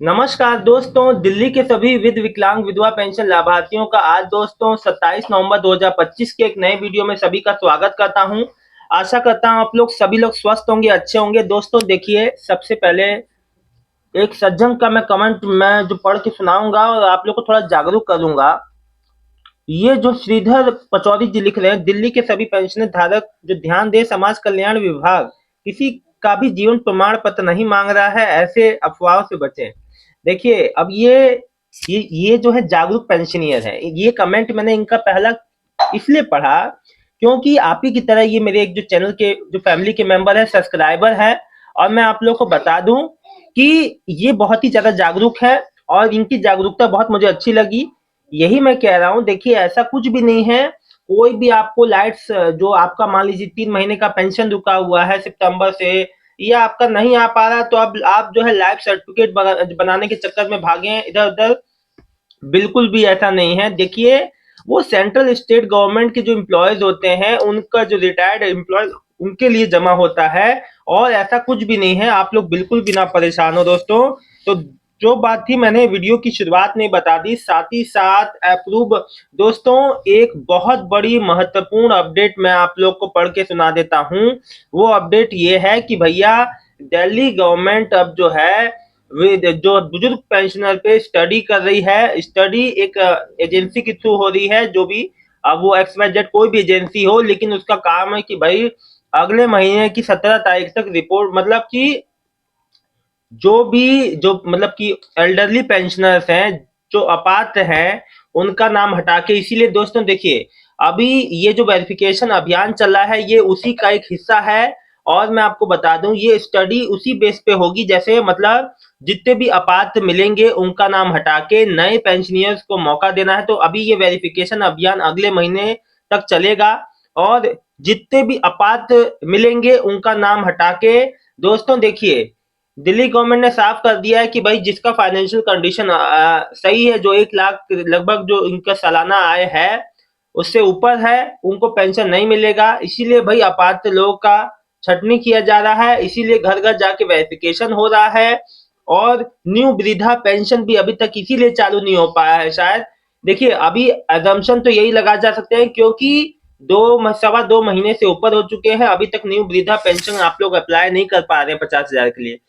नमस्कार दोस्तों, दिल्ली के सभी विकलांग विधवा पेंशन लाभार्थियों का आज दोस्तों 27 नवंबर 2025 के एक नए वीडियो में सभी का स्वागत करता हूं। आशा करता हूं आप लोग सभी लोग स्वस्थ होंगे, अच्छे होंगे। दोस्तों देखिए, सबसे पहले एक सज्जन का मैं कमेंट मैं जो पढ़ के सुनाऊंगा और आप लोग को थोड़ा जागरूक करूंगा। ये जो श्रीधर पचौरी जी लिख रहे हैं, दिल्ली के सभी पेंशन धारक जो ध्यान दे, समाज कल्याण विभाग किसी का भी जीवन प्रमाण पत्र नहीं मांग रहा है, ऐसे अफवाहों से बचें। देखिए, अब ये जो है जागरूक पेंशनियर है। ये कमेंट मैंने इनका पहला इसलिए पढ़ा क्योंकि आप ही की तरह ये मेरे एक जो चैनल के जो फैमिली के मेंबर है, सब्सक्राइबर है। और मैं आप लोगों को बता दूं कि ये बहुत ही ज्यादा जागरूक है और इनकी जागरूकता बहुत मुझे अच्छी लगी। यही मैं कह रहा हूँ। देखिए, ऐसा कुछ भी नहीं है। कोई भी आपको लाइट्स जो आपका मान लीजिए 3 महीने का पेंशन रुका हुआ है सितंबर से, या आपका नहीं आ पा रहा, तो अब आप जो है लाइफ सर्टिफिकेट बनाने के चक्कर में भागे इधर उधर। बिल्कुल भी ऐसा नहीं है। देखिए, वो सेंट्रल स्टेट गवर्नमेंट के जो एम्प्लॉयज होते हैं, उनका जो रिटायर्ड एम्प्लॉय उनके लिए जमा होता है। और ऐसा कुछ भी नहीं है। आप लोग बिल्कुल भी ना परेशान हो दोस्तों। तो जो बात थी मैंने वीडियो की शुरुआत में बता दी, साथ ही साथ अप्रूव। दोस्तों, एक बहुत बड़ी महत्वपूर्ण अपडेट मैं आप लोग को पढ़ के सुना देता हूं। वो अपडेट ये है कि भैया, दिल्ली गवर्नमेंट अब जो है जो बुजुर्ग पेंशनर पे स्टडी कर रही है। स्टडी एक एजेंसी के थ्रू हो रही है, जो भी अब वो XYZ कोई भी एजेंसी हो, लेकिन उसका काम है कि भाई अगले महीने की 17 तारीख तक रिपोर्ट, मतलब कि जो भी जो मतलब कि एल्डरली पेंशनर्स हैं, जो अपात्र हैं, उनका नाम हटा के। इसीलिए दोस्तों देखिए, अभी ये जो वेरिफिकेशन अभियान चल रहा है, ये उसी का एक हिस्सा है। और मैं आपको बता दूं, ये स्टडी उसी बेस पे होगी, जैसे मतलब जितने भी अपात्र मिलेंगे उनका नाम हटा के नए पेंशनियर्स को मौका देना है। तो अभी ये वेरिफिकेशन अभियान अगले महीने तक चलेगा। और जितने भी अपात्र मिलेंगे उनका नाम हटा के। दोस्तों देखिए, दिल्ली गवर्नमेंट ने साफ कर दिया है कि भाई जिसका फाइनेंशियल कंडीशन सही है, जो 1 लाख लगभग जो इनका सालाना आय है उससे ऊपर है, उनको पेंशन नहीं मिलेगा। इसीलिए भाई अपात्र लोगों का छटनी किया जा रहा है। इसीलिए घर घर जाके वेरिफिकेशन हो रहा है। और न्यू वृद्धा पेंशन भी अभी तक इसीलिए चालू नहीं हो पाया है शायद। देखिए, अभी अजम्पशन तो यही लगा जा सकते हैं, क्योंकि 2 सवा 2 महीने से ऊपर हो चुके हैं, अभी तक न्यू वृद्धा पेंशन आप लोग अप्लाई नहीं कर पा रहे हैं 50,000 के लिए।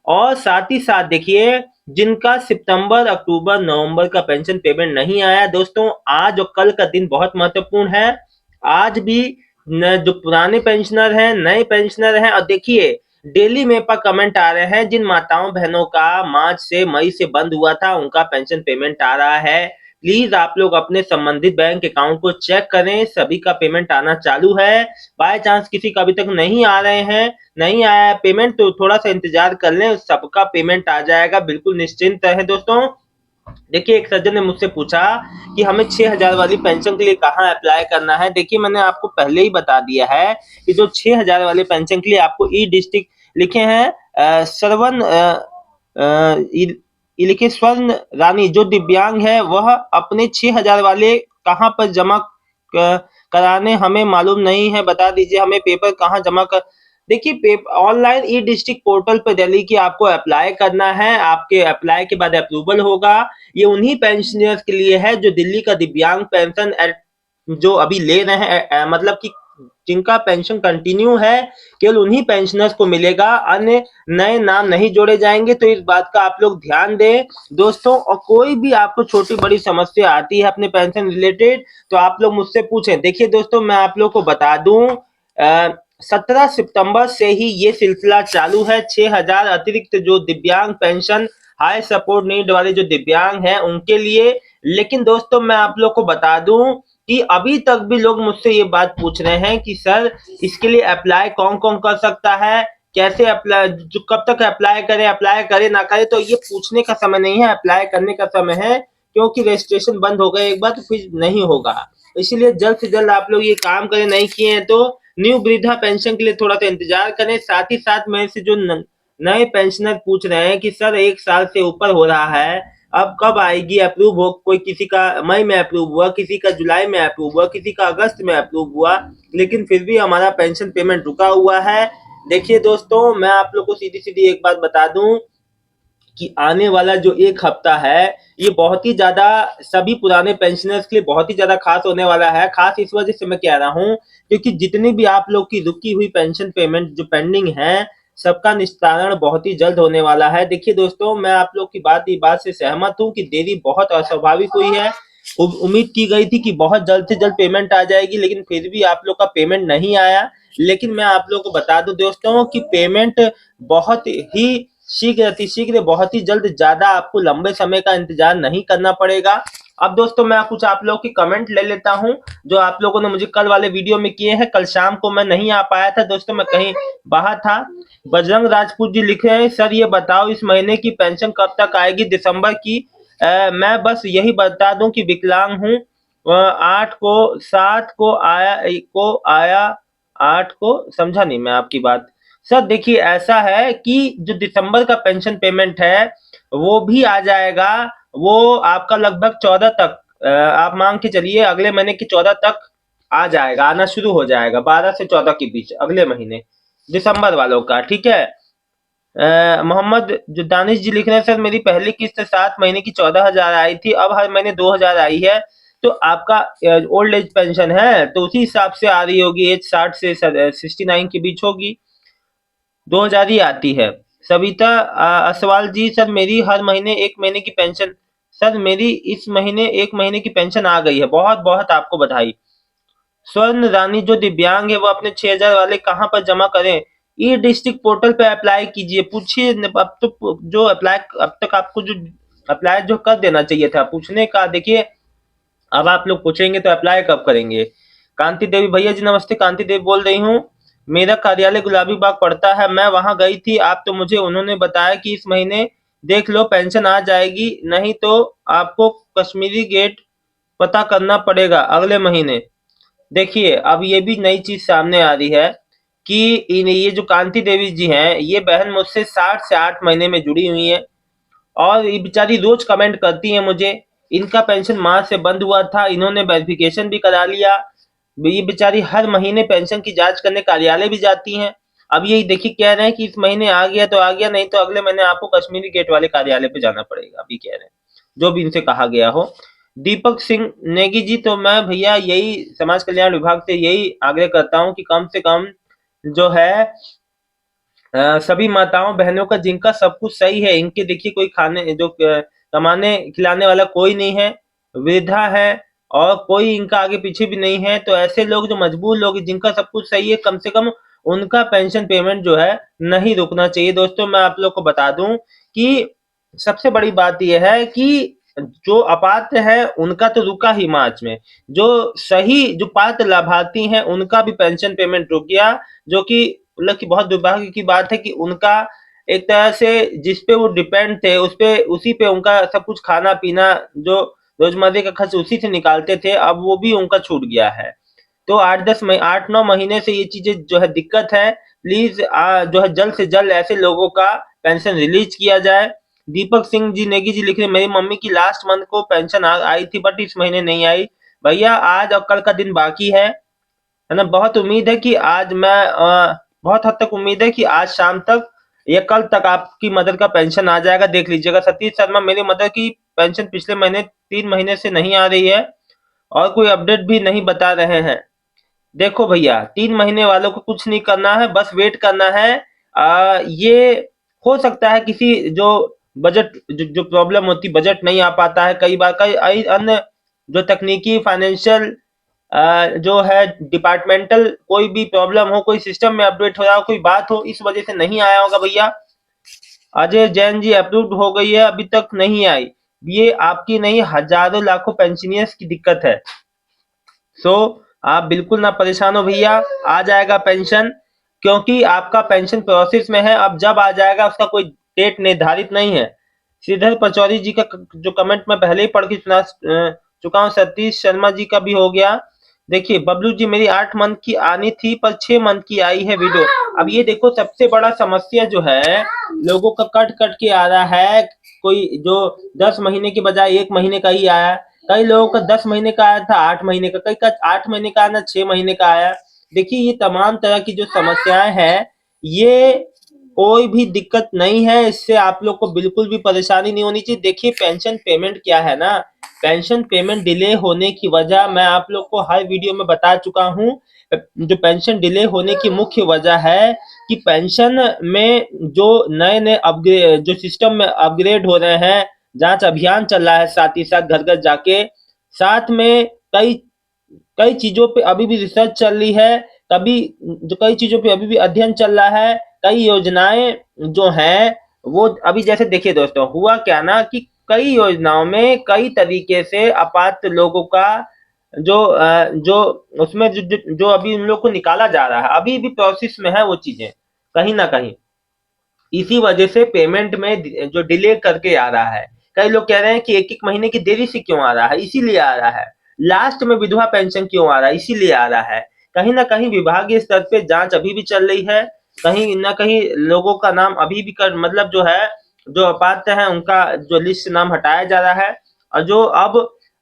और साथ ही साथ देखिए, जिनका सितंबर, अक्टूबर, नवंबर का पेंशन पेमेंट नहीं आया दोस्तों, आज और कल का दिन बहुत महत्वपूर्ण है। आज भी जो पुराने पेंशनर हैं, नए पेंशनर हैं, और देखिए डेली मेरे पास कमेंट आ रहे हैं, जिन माताओं बहनों का मार्च से मई से बंद हुआ था उनका पेंशन पेमेंट आ रहा है। प्लीज आप लोग अपने संबंधित बैंक अकाउंट को चेक करें, सभी का पेमेंट आना चालू है। बाय चांस किसी का अभी तक नहीं आ रहे हैं, नहीं आया है पेमेंट, तो थोड़ा सा इंतजार कर लें, सबका पेमेंट आ जाएगा, बिल्कुल निश्चिंत रहे दोस्तों। देखिए, एक सज्जन ने मुझसे पूछा कि हमें 6,000 वाली पेंशन के लिए कहाँ अप्लाई करना है। देखिए, मैंने आपको पहले ही बता दिया है कि जो 6,000 वाले पेंशन के लिए आपको ई डिस्ट्रिक्ट लिखे हैं, श्रवण लिखे स्वर्ण रानी जो दिव्यांग है, वह अपने 6,000 वाले कहाँ पर जमा कराने हमें मालूम नहीं है, बता दीजिए हमें पेपर कहाँ जमा कर। देखिए, ऑनलाइन ई डिस्ट्रिक्ट पोर्टल पे दिल्ली की आपको अप्लाई करना है। आपके अप्लाई के बाद अप्रूवल होगा। ये उन्हीं पेंशनर्स के लिए है जो दिल्ली का दिव्यांग पेंशन जो अभी ले रहे हैं, मतलब कि जिनका पेंशन कंटिन्यू है, केवल उन्हीं पेंशनर्स को मिलेगा, अन्य नए नाम नहीं जोड़े जाएंगे। तो इस बात का आप लोग ध्यान दें दोस्तों। और कोई भी आपको छोटी बड़ी समस्या आती है अपने पेंशन रिलेटेड, तो आप लोग मुझसे पूछें। देखिए दोस्तों, मैं आप लोग को बता दूं, 17 सितंबर से ही ये सिलसिला चालू है। 6,000 अतिरिक्त जो दिव्यांग पेंशन, हाई सपोर्ट नीड वाले जो दिव्यांग हैं उनके लिए। लेकिन दोस्तों, मैं आप लोग को बता दूं कि अभी तक भी लोग मुझसे ये बात पूछ रहे हैं कि सर, इसके लिए अप्लाई कौन कौन कर सकता है, कैसे अप्लाई, जो कब तक अप्लाई करे ना करे। तो ये पूछने का समय नहीं है, अप्लाई करने का समय है। क्योंकि रजिस्ट्रेशन बंद हो गए एक बार, तो फिर नहीं होगा। इसलिए जल्द से जल्द आप लोग ये काम करें, नहीं किए हैं तो न्यू वृद्धा पेंशन के लिए थोड़ा सा इंतजार करें। साथ ही साथ मेरे से जो नए पेंशनर पूछ रहे हैं कि सर 1 साल से ऊपर हो रहा है, अब कब आएगी अप्रूव हो। कोई किसी का मई में अप्रूव हुआ, किसी का जुलाई में अप्रूव हुआ, किसी का अगस्त में अप्रूव हुआ, लेकिन फिर भी हमारा पेंशन पेमेंट रुका हुआ है। देखिए दोस्तों, मैं आप लोग को सीधी सीधी एक बात बता दूं कि आने वाला जो एक हफ्ता है ये बहुत ही ज्यादा सभी पुराने पेंशनर्स के लिए बहुत ही ज्यादा खास होने वाला है। खास इस वजह से मैं कह रहा हूँ क्योंकि जितनी भी आप लोग की रुकी हुई पेंशन पेमेंट जो पेंडिंग है सबका निस्तारण बहुत ही जल्द होने वाला है। देखिए दोस्तों, मैं आप लोग की बात से सहमत हूँ कि देरी बहुत अस्वाभाविक हुई है। उम्मीद की गई थी कि बहुत जल्द से जल्द पेमेंट आ जाएगी, लेकिन फिर भी आप लोग का पेमेंट नहीं आया। लेकिन मैं आप लोग को बता दूं दोस्तों कि पेमेंट बहुत ही शीघ्र अतिशीघ्र बहुत ही जल्द, ज्यादा आपको लंबे समय का इंतजार नहीं करना पड़ेगा। अब दोस्तों मैं कुछ आप लोग की कमेंट ले लेता हूं जो आप लोगों ने मुझे कल वाले वीडियो में किए हैं। कल शाम को मैं नहीं आ पाया था दोस्तों, मैं कहीं बाहर था। बजरंग राजपूत जी लिख रहे हैं, सर ये बताओ इस महीने की पेंशन कब तक आएगी, दिसंबर की? मैं बस यही बता दूं कि विकलांग हूँ। 8 को 7 को आया 8 को समझा नहीं मैं आपकी बात। सर देखिए ऐसा है कि जो दिसंबर का पेंशन पेमेंट है वो भी आ जाएगा। वो आपका लगभग 14 तक, आप मान के चलिए अगले महीने की 14 तक आ जाएगा, आना शुरू हो जाएगा। 12 से 14 के बीच अगले महीने दिसंबर वालों का, ठीक है। मोहम्मद जो दानिश जी लिख रहे हैं, सर मेरी पहली किस्त 7 महीने की 14,000 आई थी, अब हर महीने 2,000 आई है, तो आपका ओल्ड एज पेंशन है तो उसी हिसाब से आ रही होगी, एज 60 से 69 के बीच होगी, 2,000 ही आती है। सविता असवाल जी, सर मेरी हर महीने 1 महीने की पेंशन, सर मेरी इस महीने 1 महीने की पेंशन आ गई है, बहुत बहुत आपको बधाई। स्वर्ण रानी जो दिव्यांग है वो अपने 6,000 वाले कहाँ पर जमा करें? ई डिस्ट्रिक्ट पोर्टल पे अप्लाई कीजिए, पूछिए। अब तो जो अप्लाई, अब तक आपको जो अप्लाई जो कर देना चाहिए था पूछने का, देखिए अब आप लोग पूछेंगे तो अप्लाई कब करेंगे? कांति देवी भैया जी नमस्ते, कांति देवी बोल रही हूँ। मेरा कार्यालय गुलाबी बाग पड़ता है, मैं वहां गई थी आप, तो मुझे उन्होंने बताया कि इस महीने देख लो पेंशन आ जाएगी, नहीं तो आपको कश्मीरी गेट पता करना पड़ेगा अगले महीने। देखिए अब ये भी नई चीज सामने आ रही है कि ये जो कांति देवी जी हैं ये बहन मुझसे 7 से 8 महीने में जुड़ी हुई हैं और ये बेचारी रोज कमेंट करती हैं मुझे। इनका पेंशन मार्च से बंद हुआ था, इन्होंने वेरिफिकेशन भी करा लिया। ये बेचारी हर महीने पेंशन की जांच करने कार्यालय भी जाती हैं। अब यही देखिए कह रहे हैं कि इस महीने आ गया तो आ गया, नहीं तो अगले महीने आपको कश्मीरी गेट वाले कार्यालय पे जाना पड़ेगा, अभी कह रहे हैं, जो भी इनसे कहा गया हो। दीपक सिंह नेगी जी, तो मैं भैया यही समाज कल्याण विभाग से यही आग्रह करता हूँ कि कम से कम जो है सभी माताओं बहनों का जिनका सब कुछ सही है, इनके देखिए कोई खाने जो कमाने खिलाने वाला कोई नहीं है, वृद्धा है और कोई इनका आगे पीछे भी नहीं है, तो ऐसे लोग जो मजबूर लोग जिनका सब कुछ सही है, कम से कम उनका पेंशन पेमेंट जो है नहीं रुकना चाहिए। दोस्तों मैं आप लोग को बता दूं कि सबसे बड़ी बात यह है कि जो अपात्र है उनका तो रुका ही मार्च में, जो सही जो पात्र लाभार्थी हैं उनका भी पेंशन पेमेंट रुक गया, जो कि मतलब कि बहुत दुर्भाग्य की बात है कि उनका एक तरह से जिस पे वो डिपेंड थे उस पे उसी पे उनका सब कुछ खाना पीना जो रोजमर्रे का खर्च उसी से निकालते थे, अब वो भी उनका छूट गया है। तो 8-9 महीने से ये चीजें जो है दिक्कत है। प्लीज जो है जल्द से जल्द ऐसे लोगों का पेंशन रिलीज किया जाए। दीपक सिंह जी नेगी जी लिख रहे, मेरी मम्मी की लास्ट मंथ को पेंशन आई थी बट इस महीने नहीं आई। भैया आज और कल का दिन बाकी है ना। बहुत उम्मीद है कि आज मैं बहुत हद तक उम्मीद है कि आज शाम तक या कल तक आपकी मदर का पेंशन आ जाएगा। देख लीजिएगा सतीश शर्मा, मेरी मदर की पेंशन पिछले महीने 3 महीने से नहीं आ रही है और कोई अपडेट भी नहीं बता रहे हैं। देखो भैया 3 महीने वालों को कुछ नहीं करना है, बस वेट करना है। ये हो सकता है किसी जो बजट जो प्रॉब्लम होती, बजट नहीं आ पाता है कई बार, कई अन्य जो तकनीकी फाइनेंशियल जो है डिपार्टमेंटल कोई भी प्रॉब्लम हो, कोई सिस्टम में अपडेट हो रहा हो, कोई बात हो, इस वजह से नहीं आया होगा भैया। अजय जैन जी अप्रूव्ड हो गई है, अभी तक नहीं आई। ये आपकी नहीं, हजारों लाखों पेंशनियर्स की दिक्कत है। सो आप बिल्कुल ना परेशान हो भैया, आ जाएगा पेंशन, क्योंकि आपका पेंशन प्रोसेस में है। अब जब आ जाएगा उसका कोई डेट निर्धारित नहीं है। श्रीधर पचौरी जी का जो कमेंट मैं पहले ही पढ़ के सुना चुका हूँ। सतीश शर्मा जी का भी हो गया। देखिए बबलू जी, मेरी 8 मंथ की आनी थी पर 6 मंथ की आई है वीडियो। अब ये देखो सबसे बड़ा समस्या जो है, लोगों का कट कट के आ रहा है। कोई जो 10 महीने के बजाय 1 महीने का ही आया, कई लोगों का 10 महीने का आया था 8 महीने का, कई का 8 महीने का आया, 6 महीने का आया। देखिए ये तमाम तरह की जो समस्याएं हैं ये कोई भी दिक्कत नहीं है, इससे आप लोग को बिल्कुल भी परेशानी नहीं होनी चाहिए। देखिए पेंशन पेमेंट क्या है ना, पेंशन पेमेंट डिले होने की वजह मैं आप लोग को हर वीडियो में बता चुका हूँ। जो पेंशन डिले होने की मुख्य वजह है कि पेंशन में जो नए नए अपग्रेड जो सिस्टम में अपग्रेड हो रहे हैं, जांच अभियान चल रहा है साथ ही साथ घर घर जाके, साथ में कई कई चीजों पे अभी भी रिसर्च चल रही है, कभी जो कई चीजों पे अभी भी अध्ययन चल रहा है, कई योजनाएं जो हैं वो अभी जैसे देखिए दोस्तों हुआ क्या ना कि कई योजनाओं में कई तरीके से अपात्र लोगों का जो उसमें जो अभी उन लोग को निकाला जा रहा है, अभी भी प्रोसेस में है वो चीजें कहीं ना कहीं। इसी वजह से पेमेंट में जो डिले करके आ रहा है। कई लोग कह रहे हैं कि एक एक महीने की देरी से क्यों आ रहा है, इसीलिए आ रहा है। लास्ट में विधवा पेंशन क्यों आ रहा है, इसीलिए आ रहा है। कहीं ना कहीं विभागीय स्तर पे जांच अभी भी चल रही है, कहीं ना कहीं लोगों का नाम अभी भी कर मतलब जो है जो अपात्र हैं उनका जो लिस्ट से नाम हटाया जा रहा है। और जो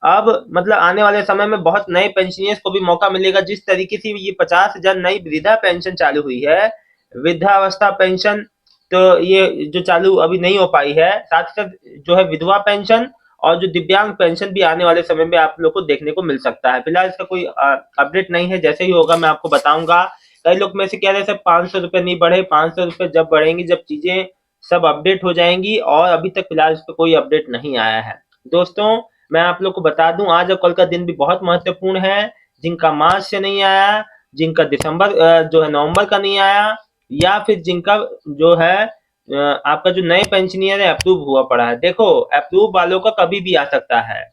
अब मतलब आने वाले समय में बहुत नए पेंशनर्स को भी मौका मिलेगा। जिस तरीके से ये 50,000 नई वृद्धा पेंशन चालू हुई है, वृद्धावस्था पेंशन, तो ये जो चालू अभी नहीं हो पाई है, साथ ही साथ जो है विधवा पेंशन और जो दिव्यांग पेंशन भी आने वाले समय में आप लोग को देखने को मिल सकता है। फिलहाल इसका कोई अपडेट नहीं है, जैसे ही होगा मैं आपको बताऊंगा। कई लोग में से कह रहे हैं सर 500 रुपये नहीं बढ़े, 500 रुपये जब बढ़ेंगी, जब चीजें सब अपडेट हो जाएंगी, और अभी तक फिलहाल इस पर कोई अपडेट नहीं आया है। दोस्तों मैं आप लोग को बता दूं आज और कल का दिन भी बहुत महत्वपूर्ण है। जिनका मार्च से नहीं आया, जिनका दिसंबर जो है नवंबर का नहीं आया, या फिर जिनका जो है आपका जो नए पेंशनियर है अप्रूव हुआ पड़ा है, देखो अप्रूव वालों का कभी भी आ सकता है,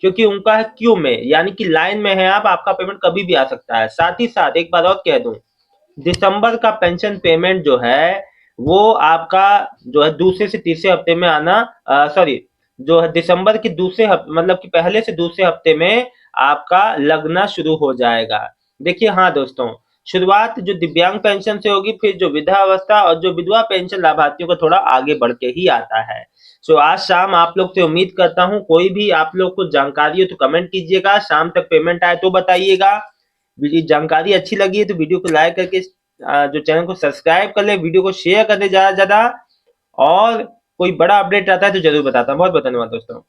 क्योंकि उनका है क्यू में, यानी कि लाइन में है आप, आपका पेमेंट कभी भी आ सकता है। साथ ही साथ एक बात और कह दूं, दिसंबर का पेंशन पेमेंट जो है वो आपका जो है दूसरे से तीसरे हफ्ते में आना, सॉरी, जो है दिसंबर के दूसरे हफ्ते मतलब कि पहले से दूसरे हफ्ते में आपका लगना शुरू हो जाएगा। देखिए हाँ दोस्तों, शुरुआत जो दिव्यांग पेंशन से होगी, फिर जो वृद्धावस्था और जो विधवा पेंशन लाभार्थियों का थोड़ा आगे बढ़ के ही आता है। सो आज शाम आप लोग से उम्मीद करता हूँ कोई भी आप लोग को जानकारी हो तो कमेंट कीजिएगा, शाम तक पेमेंट आए तो बताइएगा। वीडियो जानकारी अच्छी लगी है तो वीडियो को लाइक करके जो चैनल को सब्सक्राइब कर ले, वीडियो को शेयर कर दे ज्यादा से ज्यादा, और कोई बड़ा अपडेट आता है तो जरूर बताता हूँ। बहुत बहुत धन्यवाद दोस्तों।